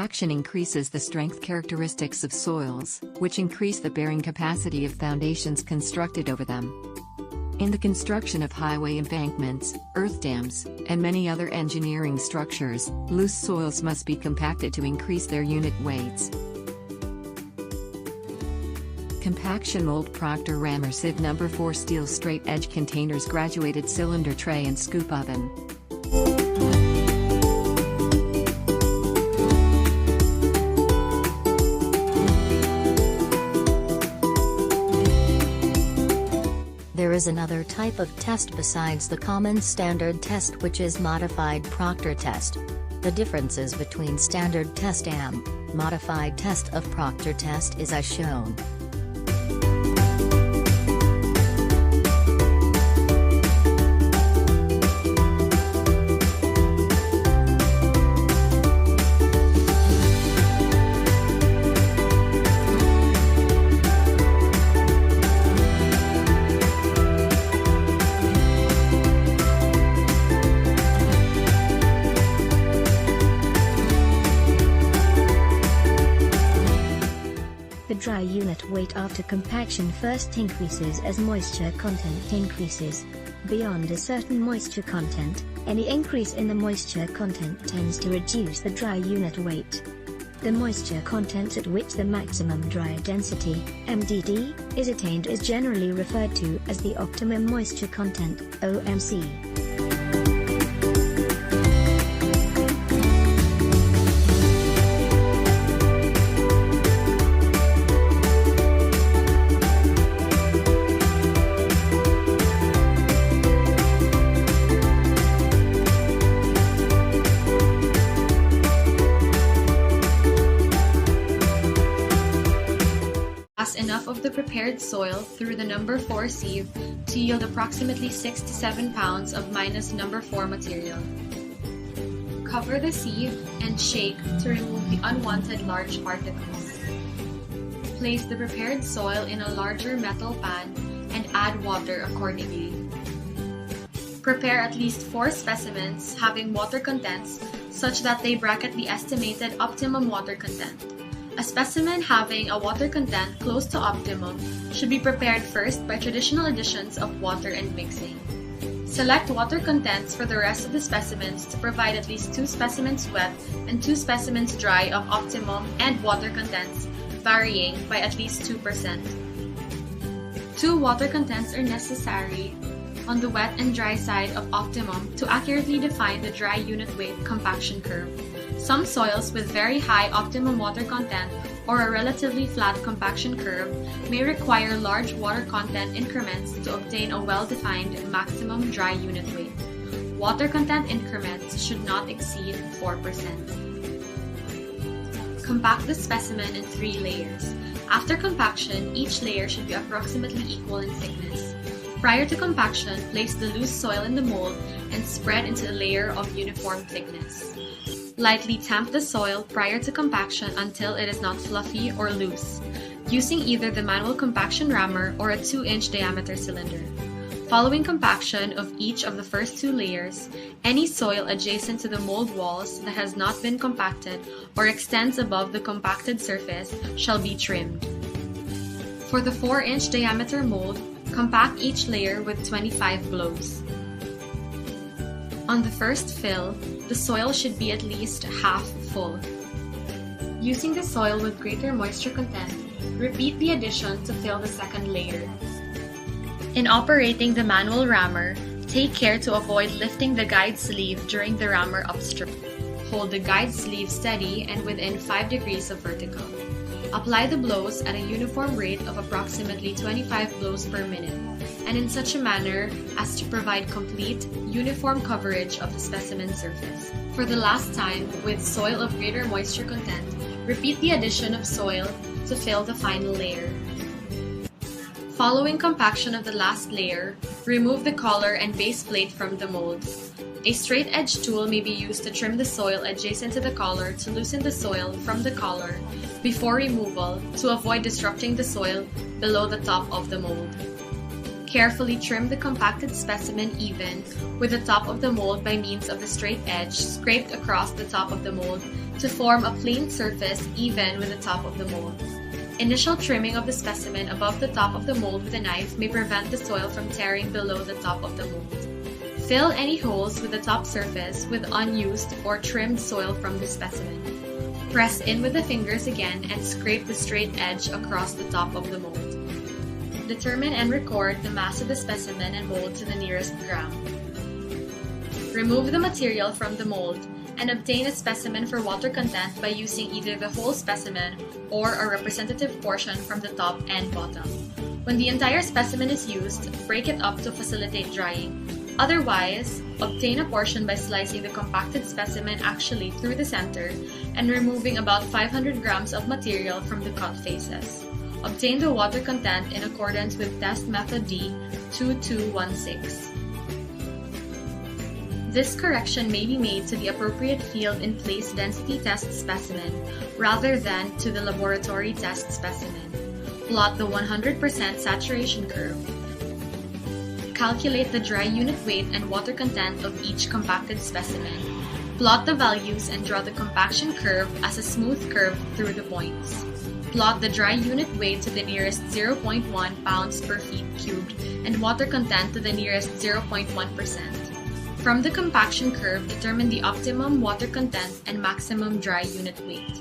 Compaction increases the strength characteristics of soils, which increase the bearing capacity of foundations constructed over them. In the construction of highway embankments, earth dams, and many other engineering structures, loose soils must be compacted to increase their unit weights. Compaction mold Proctor rammer sieve No. 4 steel straight edge containers graduated cylinder tray and scoop oven. There is another type of test besides the common standard test, which is modified Proctor test. The differences between standard test and modified test of Proctor test is as shown. The dry unit weight after compaction first increases as moisture content increases. Beyond a certain moisture content, any increase in the moisture content tends to reduce the dry unit weight. The moisture content at which the maximum dry density, MDD, is attained is generally referred to as the optimum moisture content, OMC. Pass enough of the prepared soil through the No. 4 sieve to yield approximately 6 to 7 pounds of No. 4 material. Cover the sieve and shake to remove the unwanted large particles. Place the prepared soil in a larger metal pan and add water accordingly. Prepare at least 4 specimens having water contents such that they bracket the estimated optimum water content. A specimen having a water content close to optimum should be prepared first by traditional additions of water and mixing. Select water contents for the rest of the specimens to provide at least 2 specimens wet and 2 specimens dry of optimum and water contents varying by at least 2%. 2 water contents are necessary on the wet and dry side of optimum to accurately define the dry unit weight compaction curve. Some soils with very high optimum water content or a relatively flat compaction curve may require large water content increments to obtain a well-defined maximum dry unit weight. Water content increments should not exceed 4%. Compact the specimen in 3 layers. After compaction, each layer should be approximately equal in thickness. Prior to compaction, place the loose soil in the mold and spread into a layer of uniform thickness. Lightly tamp the soil prior to compaction until it is not fluffy or loose, using either the manual compaction rammer or a 2-inch diameter cylinder. Following compaction of each of the first 2 layers, any soil adjacent to the mold walls that has not been compacted or extends above the compacted surface shall be trimmed. For the 4-inch diameter mold, compact each layer with 25 blows. On the first fill, the soil should be at least half full. Using the soil with greater moisture content, repeat the addition to fill the second layer. In operating the manual rammer, take care to avoid lifting the guide sleeve during the rammer upstroke. Hold the guide sleeve steady and within 5 degrees of vertical. Apply the blows at a uniform rate of approximately 25 blows per minute, and in such a manner as to provide complete, uniform coverage of the specimen surface. For the last time, with soil of greater moisture content, repeat the addition of soil to fill the final layer. Following compaction of the last layer, remove the collar and base plate from the mold. A straight edge tool may be used to trim the soil adjacent to the collar to loosen the soil from the collar before removal to avoid disrupting the soil below the top of the mold. Carefully trim the compacted specimen even with the top of the mold by means of the straight edge scraped across the top of the mold to form a planed surface even with the top of the mold. Initial trimming of the specimen above the top of the mold with a knife may prevent the soil from tearing below the top of the mold. Fill any holes with the top surface with unused or trimmed soil from the specimen. Press in with the fingers again and scrape the straight edge across the top of the mold. Determine and record the mass of the specimen and mold to the nearest gram. Remove the material from the mold and obtain a specimen for water content by using either the whole specimen or a representative portion from the top and bottom. When the entire specimen is used, break it up to facilitate drying. Otherwise, obtain a portion by slicing the compacted specimen axially through the center and removing about 500 grams of material from the cut faces. Obtain the water content in accordance with Test Method D 2216. This correction may be made to the appropriate field in place density test specimen rather than to the laboratory test specimen. Plot the 100% saturation curve. Calculate the dry unit weight and water content of each compacted specimen. Plot the values and draw the compaction curve as a smooth curve through the points. Plot the dry unit weight to the nearest 0.1 pounds per feet cubed and water content to the nearest 0.1%. From the compaction curve, determine the optimum water content and maximum dry unit weight.